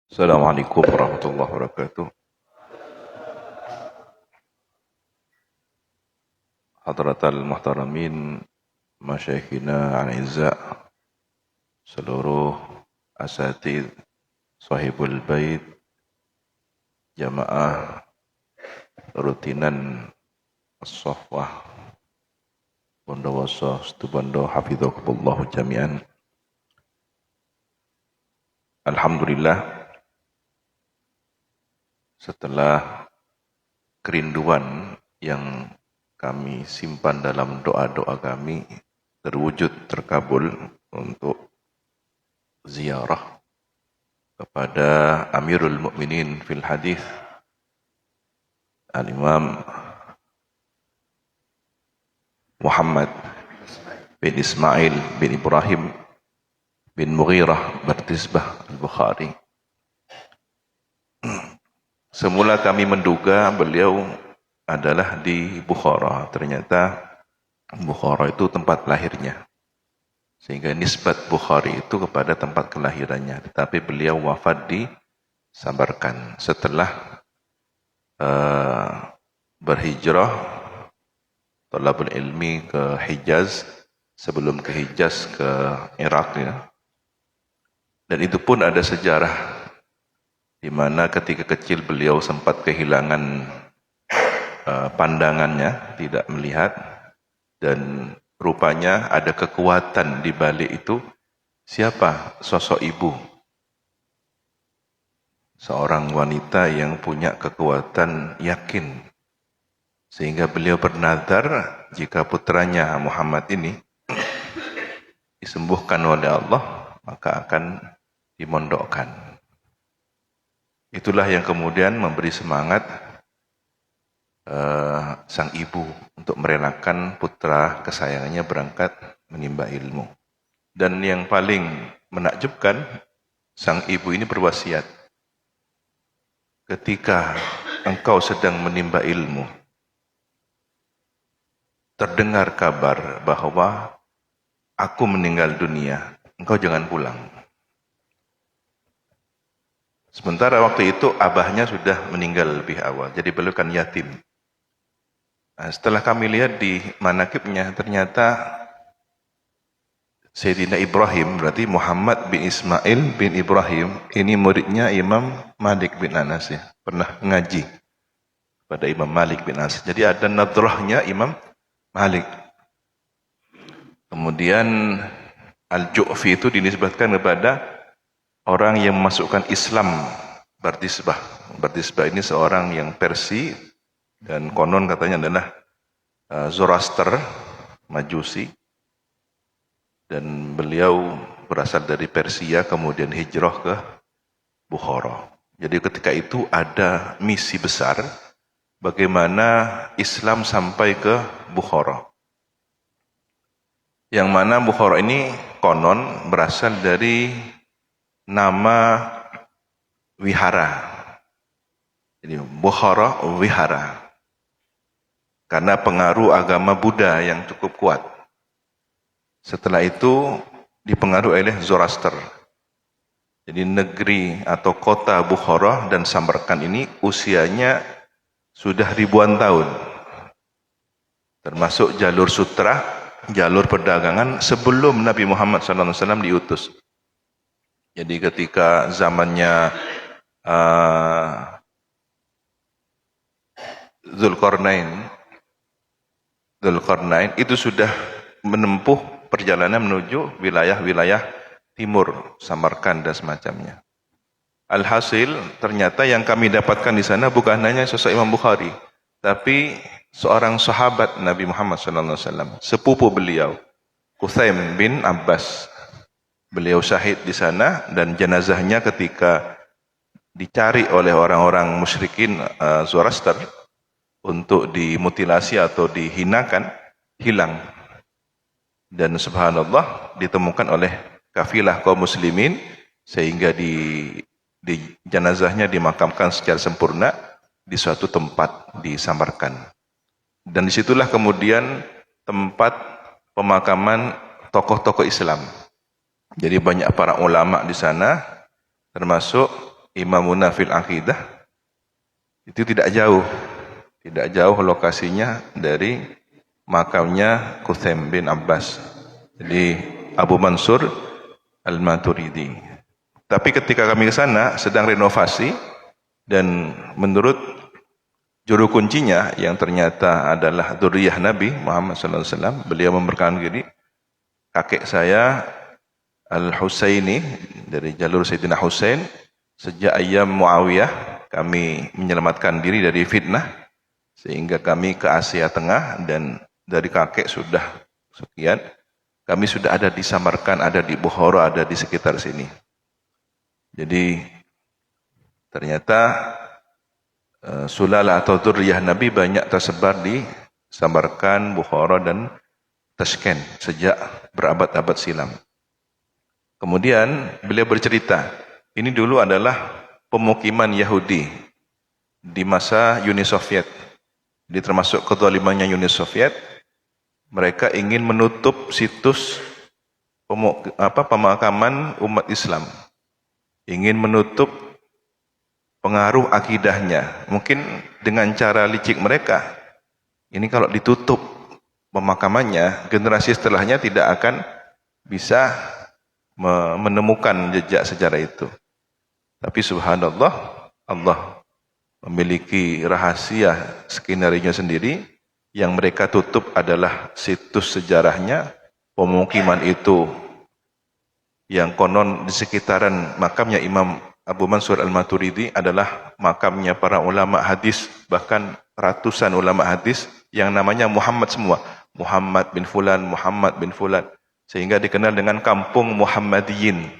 Assalamualaikum warahmatullahi wabarakatuh. Hadratal muhtaramin, masyayikhina al-izza, seluruh asatidz, sahibul bait, jamaah rutinan as-sahwah, Bondowoso, Situbondo, hafidhakumullah jami'an. Alhamdulillah, setelah kerinduan yang kami simpan dalam doa-doa kami terwujud terkabul untuk ziarah kepada Amirul Mukminin fil Hadis Al-Imam Muhammad bin Ismail bin Ibrahim bin Mughirah Bardizbah Al-Bukhari. Semula kami menduga beliau adalah di Bukhara. Ternyata Bukhara itu tempat lahirnya. Sehingga nisbat Bukhari itu kepada tempat kelahirannya. Tetapi beliau wafat di Samarkand setelah berhijrah talabul ilmi ke Hijaz, sebelum ke Hijaz ke Irak ya. Dan itu pun ada sejarah di mana ketika kecil beliau sempat kehilangan pandangannya, tidak melihat, dan rupanya ada kekuatan di balik itu. Siapa sosok ibu? Seorang wanita yang punya kekuatan yakin. Sehingga beliau bernazar jika putranya Muhammad ini disembuhkan oleh Allah, maka akan dimondokkan. Itulah yang kemudian memberi semangat sang ibu untuk merelakan putra kesayangannya berangkat menimba ilmu. Dan yang paling menakjubkan, sang ibu ini berwasiat, ketika engkau sedang menimba ilmu, terdengar kabar bahwa aku meninggal dunia, engkau jangan pulang. Sementara waktu itu abahnya sudah meninggal lebih awal, jadi beliau kan yatim. Nah, setelah kami lihat di manakibnya, ternyata Sayyidina Ibrahim, berarti Muhammad bin Ismail bin Ibrahim, ini muridnya Imam Malik bin Anas ya, pernah ngaji pada Imam Malik bin Anas. Jadi ada nadrahnya Imam Malik. Kemudian Al-Ju'fi itu dinisbatkan kepada orang yang memasukkan Islam Bardizbah. Bardizbah ini seorang yang Persi dan konon katanya adalah Zoroaster, Majusi. Dan beliau berasal dari Persia kemudian hijrah ke Bukhara. Jadi ketika itu ada misi besar bagaimana Islam sampai ke Bukhara. Yang mana Bukhara ini konon berasal dari nama wihara. Jadi Bukhara wihara. Karena pengaruh agama Buddha yang cukup kuat. Setelah itu dipengaruhi oleh Zoroaster. Jadi negeri atau kota Bukhara dan Samarkand ini usianya sudah ribuan tahun. Termasuk jalur sutra, jalur perdagangan sebelum Nabi Muhammad SAW diutus. Jadi ketika zamannya Dzulqarnain itu sudah menempuh perjalanan menuju wilayah-wilayah timur, Samarkand dan semacamnya. Alhasil ternyata yang kami dapatkan di sana bukan hanya sosok Imam Bukhari, tapi seorang sahabat Nabi Muhammad SAW, sepupu beliau, Quthaim bin Abbas. Beliau syahid di sana dan jenazahnya ketika dicari oleh orang-orang musyrikin Zoroaster untuk dimutilasi atau dihinakan, hilang. Dan subhanallah ditemukan oleh kafilah kaum muslimin sehingga di jenazahnya dimakamkan secara sempurna di suatu tempat di Samarkand. Dan disitulah kemudian tempat pemakaman tokoh-tokoh Islam. Jadi banyak para ulama di sana, termasuk imamuna fil aqidah, itu tidak jauh. Tidak jauh lokasinya dari makamnya Quthaim bin Abbas. Jadi Abu Mansur Al-Maturidi. Tapi ketika kami ke sana sedang renovasi, dan menurut juru kuncinya yang ternyata adalah dzurriyyah Nabi Muhammad SAW, beliau memberkahkan diri, kakek saya Al-Husaini dari jalur Sayyidina Husain, sejak ayam Muawiyah kami menyelamatkan diri dari fitnah sehingga kami ke Asia Tengah, dan dari kakek sudah sekian kami sudah ada di Samarkand, ada di Bukhara, ada di sekitar sini. Jadi ternyata sulalah atau dzurriyyah Nabi banyak tersebar di Samarkand, Bukhara dan Tashkent sejak berabad-abad silam. Kemudian beliau bercerita, ini dulu adalah pemukiman Yahudi di masa Uni Soviet. Jadi termasuk kezalimannya Uni Soviet, mereka ingin menutup situs pemakaman umat Islam, ingin menutup pengaruh akidahnya. Mungkin dengan cara licik mereka, ini kalau ditutup pemakamannya, generasi setelahnya tidak akan bisa menemukan jejak sejarah itu. Tapi subhanallah, Allah memiliki rahasia skenario sendiri. Yang mereka tutup adalah situs sejarahnya, pemukiman itu yang konon di sekitaran makamnya Imam Abu Mansur Al-Maturidi adalah makamnya para ulama hadis, bahkan ratusan ulama hadis yang namanya Muhammad semua, Muhammad bin Fulan, Muhammad bin Fulan, sehingga dikenal dengan kampung Muhammadiyin,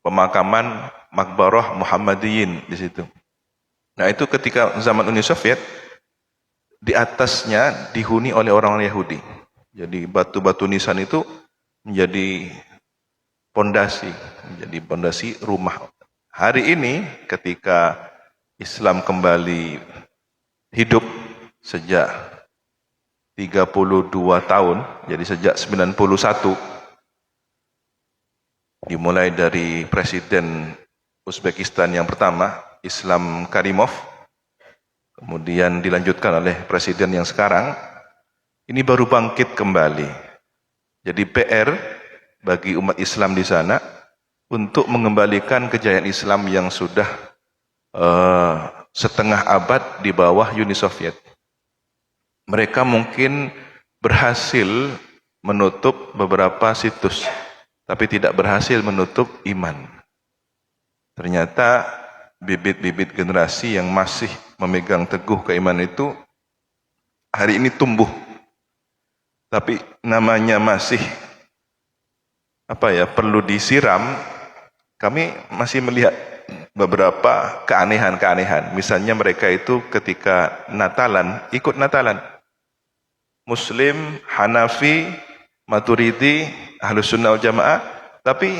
pemakaman Makbarah Muhammadiyin di situ. Nah, itu ketika zaman Uni Soviet, di atasnya dihuni oleh orang-orang Yahudi. Jadi batu-batu nisan itu menjadi pondasi rumah. Hari ini ketika Islam kembali hidup sejak 32 tahun, jadi sejak 91, dimulai dari Presiden Uzbekistan yang pertama, Islam Karimov, kemudian dilanjutkan oleh Presiden yang sekarang, ini baru bangkit kembali. Jadi PR bagi umat Islam di sana untuk mengembalikan kejayaan Islam yang sudah setengah abad di bawah Uni Soviet. Mereka mungkin berhasil menutup beberapa situs, tapi tidak berhasil menutup iman. Ternyata bibit-bibit generasi yang masih memegang teguh keimanan itu hari ini tumbuh. Tapi namanya masih perlu disiram. Kami masih melihat beberapa keanehan-keanehan. Misalnya mereka itu ketika Natalan, ikut Natalan. Muslim, Hanafi, Maturidi, Ahlus Sunnah wal Jamaah, tapi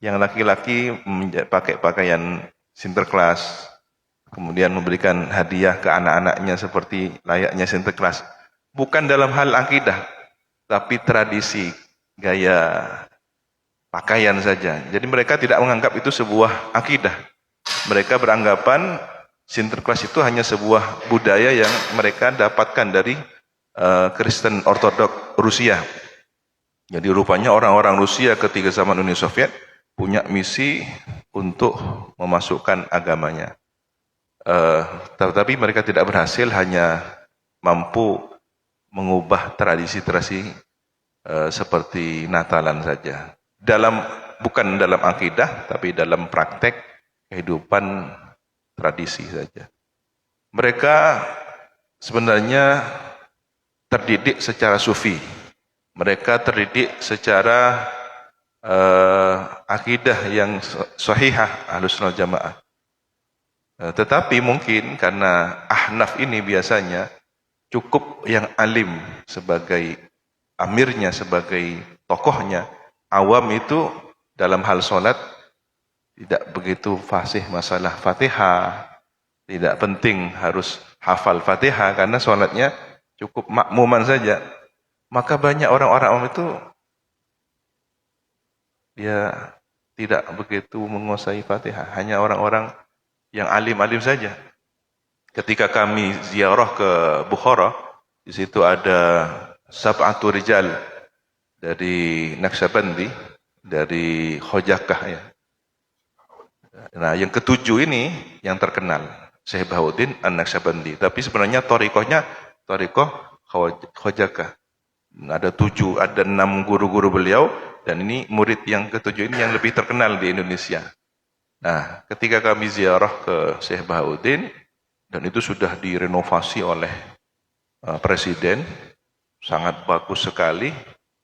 yang laki-laki pakai pakaian Sinterklas, kemudian memberikan hadiah ke anak-anaknya seperti layaknya Sinterklas. Bukan dalam hal akidah, tapi tradisi, gaya pakaian saja. Jadi mereka tidak menganggap itu sebuah akidah. Mereka beranggapan Sinterklas itu hanya sebuah budaya yang mereka dapatkan dari Kristen Ortodok Rusia. Jadi rupanya orang-orang Rusia ketika zaman Uni Soviet punya misi untuk memasukkan agamanya. Tetapi mereka tidak berhasil, hanya mampu mengubah tradisi-tradisi seperti Natalan saja. Bukan dalam akidah, tapi dalam praktek kehidupan tradisi saja. Mereka sebenarnya terdidik secara sufi. Mereka terdidik secara akidah yang sahihah Ahlus Sunnah wal Jamaah. Tetapi mungkin karena Ahnaf ini biasanya cukup yang alim sebagai amirnya, sebagai tokohnya. Awam itu dalam hal sholat tidak begitu fasih masalah Fatihah, tidak penting harus hafal Fatihah karena sholatnya cukup makmuman saja. Maka banyak orang-orang awam itu dia tidak begitu menguasai Fatihah, hanya orang-orang yang alim-alim saja. Ketika kami ziarah ke Bukhara, di situ ada sab'atu rijal dari Naqsyabandi, dari Khojakah ya. Nah, yang ketujuh ini yang terkenal, Syekh Bahauddin An-Naqsyabandi. Tapi sebenarnya thariqahnya thariqah Khojakah. Ada 7, ada 6 guru-guru beliau, dan ini murid yang ketujuh ini yang lebih terkenal di Indonesia. Nah, ketika kami ziarah ke Syekh Bahauddin, dan itu sudah direnovasi oleh Presiden, sangat bagus sekali,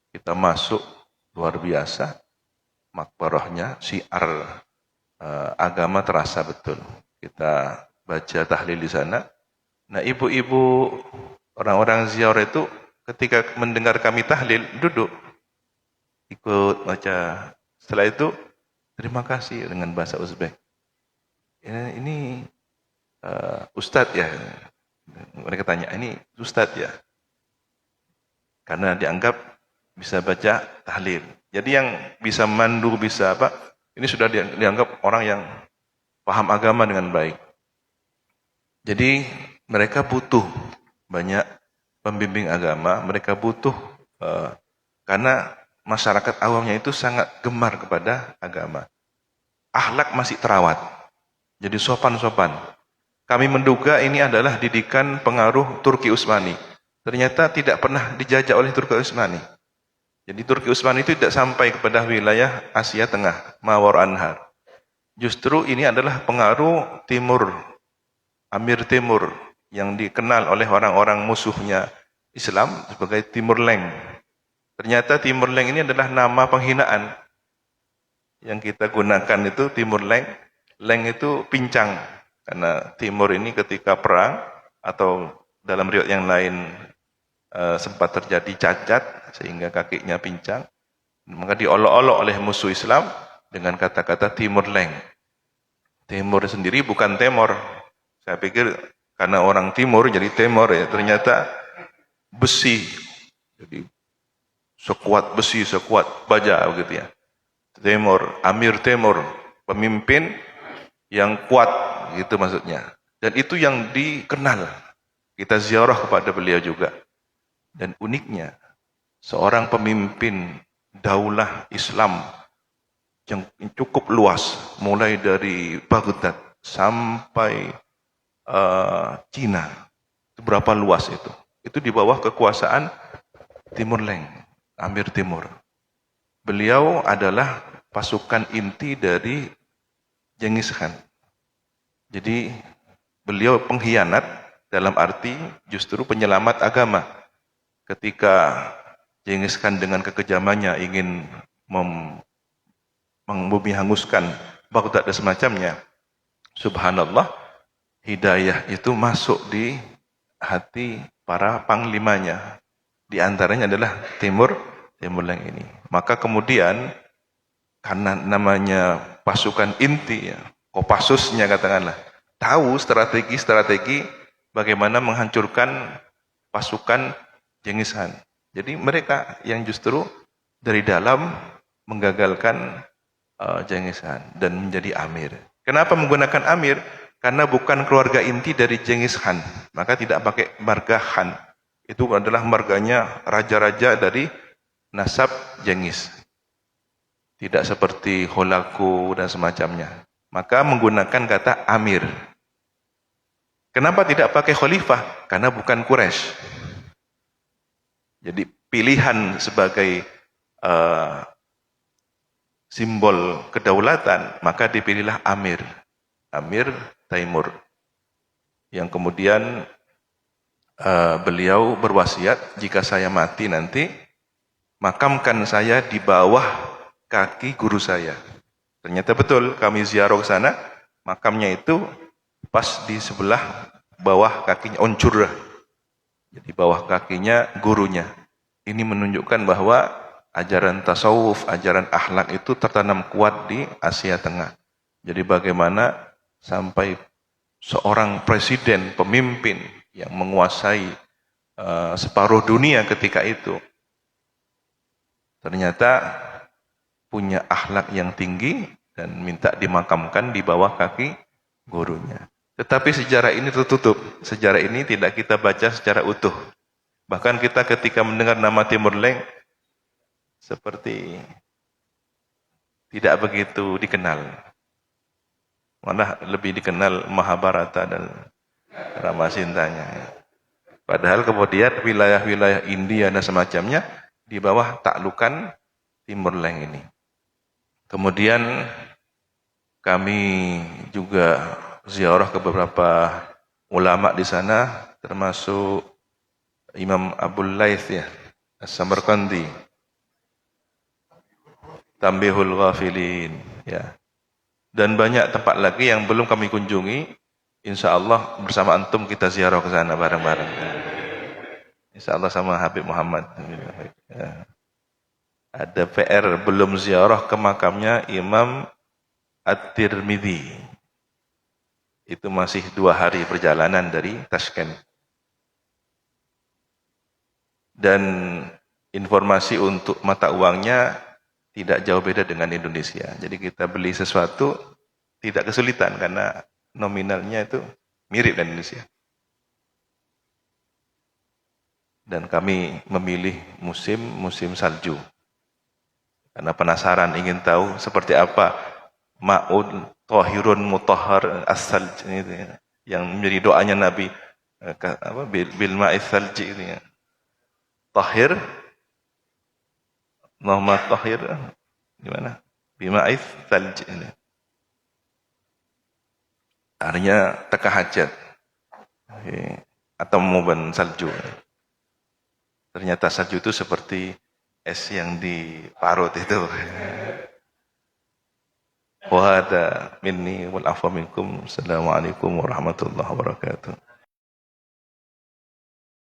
kita masuk, luar biasa, makbarahnya, syiar agama terasa betul. Kita baca tahlil di sana. Nah, ibu-ibu orang-orang ziarah itu ketika mendengar kami tahlil, duduk, ikut baca. Setelah itu, terima kasih dengan bahasa Uzbek. Ini Ustadz ya? Mereka tanya, ini Ustadz ya? Karena dianggap bisa baca tahlil. Jadi yang bisa mandu, bisa apa, ini sudah dianggap orang yang paham agama dengan baik. Jadi mereka butuh banyak pembimbing agama, mereka butuh karena masyarakat awamnya itu sangat gemar kepada agama. Akhlak masih terawat, jadi sopan-sopan. Kami menduga ini adalah didikan pengaruh Turki Utsmani. Ternyata tidak pernah dijajah oleh Turki Utsmani. Jadi Turki Utsmani itu tidak sampai kepada wilayah Asia Tengah, Mawar Anhar. Justru ini adalah pengaruh Timur, Amir Timur, yang dikenal oleh orang-orang musuhnya Islam sebagai Timur Leng. Ternyata Timur Leng ini adalah nama penghinaan. Yang kita gunakan itu Timur Leng. Leng itu pincang. Karena Timur ini ketika perang atau dalam riwayat yang lain sempat terjadi cacat sehingga kakinya pincang. Maka diolok-olok oleh musuh Islam dengan kata-kata Timur Leng. Timur sendiri bukan Temor. Saya pikir karena orang Timur jadi Temor ya. Ternyata besi. Jadi sekuat besi, sekuat baja begitu ya. Temur, Amir Temur, pemimpin yang kuat, gitu maksudnya. Dan itu yang dikenal. Kita ziarah kepada beliau juga. Dan uniknya, seorang pemimpin daulah Islam yang cukup luas, mulai dari Baghdad sampai Cina. Berapa luas itu? Itu di bawah kekuasaan Timur Leng, Amir Timur. Beliau adalah pasukan inti dari Genghis Khan. Jadi beliau pengkhianat dalam arti justru penyelamat agama. Ketika Genghis Khan dengan kekejamannya ingin membumi hanguskan Baghdad dan semacamnya, subhanallah, hidayah itu masuk di hati para panglimanya. Di antaranya adalah Timur Leng ini. Maka kemudian karena namanya pasukan inti ya, Kopassusnya katakanlah, tahu strategi bagaimana menghancurkan pasukan Genghis Khan. Jadi mereka yang justru dari dalam menggagalkan Genghis Khan dan menjadi Amir. Kenapa menggunakan Amir? Karena bukan keluarga inti dari Genghis Khan, maka tidak pakai marga Khan. Itu adalah marganya raja-raja dari nasab Genghis. Tidak seperti Holaku dan semacamnya. Maka menggunakan kata Amir. Kenapa tidak pakai khalifah? Karena bukan Quraisy. Jadi pilihan sebagai simbol kedaulatan, maka dipilihlah Amir. Amir Taimur. Yang kemudian beliau berwasiat, jika saya mati nanti, makamkan saya di bawah kaki guru saya. Ternyata betul, kami ziarah ke sana, makamnya itu pas di sebelah bawah kakinya, oncur. Jadi bawah kakinya gurunya. Ini menunjukkan bahwa ajaran tasawuf, ajaran akhlak itu tertanam kuat di Asia Tengah. Jadi bagaimana sampai seorang presiden, pemimpin yang menguasai separuh dunia ketika itu, ternyata punya akhlak yang tinggi dan minta dimakamkan di bawah kaki gurunya. Tetapi sejarah ini tertutup. Sejarah ini tidak kita baca secara utuh. Bahkan kita ketika mendengar nama Timur Leng seperti tidak begitu dikenal. Malah lebih dikenal Mahabharata dan Ramasintanya. Padahal kemudian wilayah-wilayah India dan semacamnya di bawah taklukan Timur Leng ini. Kemudian kami juga ziarah ke beberapa ulama di sana, termasuk Imam Abul Laith ya, As-Samarqandi, Tambihul Ghafilin ya. Dan banyak tempat lagi yang belum kami kunjungi. Insya Allah bersama antum kita ziarah ke sana bareng-bareng. Insya Allah sama Habib Muhammad. Ya. Ada PR belum ziarah ke makamnya Imam At-Tirmidzi. Itu masih 2 hari perjalanan dari Tashkent. Dan informasi untuk mata uangnya tidak jauh beda dengan Indonesia. Jadi kita beli sesuatu tidak kesulitan karena nominalnya itu mirip dengan Indonesia. Dan kami memilih musim salju. Karena penasaran ingin tahu seperti apa ma'un tahirun mutahhar as-salj ini yang menjadi doanya Nabi bil ma'is salji ini. Tahir Muhammad tahir gimana? Bima'is salji ini. Artinya teka hajat atau muban salju. Ternyata salju itu seperti es yang diparut itu. Wa hada minni wal afwa minkum. Assalamualaikum warahmatullahi wabarakatuh.